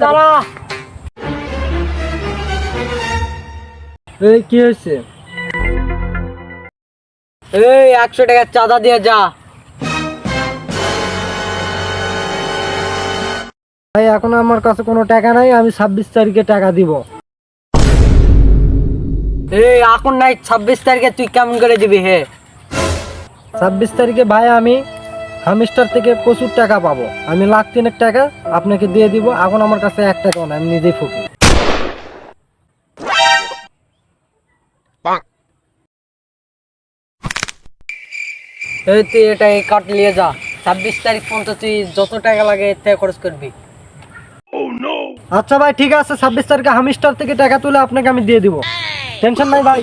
দাঁড়া। এই কি হয়েছে? এই 100 টাকা চাঁদা দিয়ে যা। ভাই এখন আমার কাছে কোনো টাকা নাই, আমি 26 তারিখে টাকা দিব। এই এখন নাই, 26 তারিখে তুই কেমন করে দিবি হে? 26 তারিখে ভাই আমি হামিস্টার থেকে প্রচুর টাকা পাবো, আমি লাখ 3 টাকা আপনাকে দিয়ে দিব। এখন আমার কাছে 1 টাকাও নাই, আমি নিজেই ফকির। এই তুই এটা এই কার্ড নিয়ে যা, 26 তারিখ পর্যন্ত তুই যত টাকা লাগে এর থেকে খরচ করবি। আচ্ছা ভাই ঠিক আছে, 26 তারিখে হামিস্টার থেকে টাকা তুলে আপনাকে আমি দিয়ে দিব, টেনশন নাই ভাই।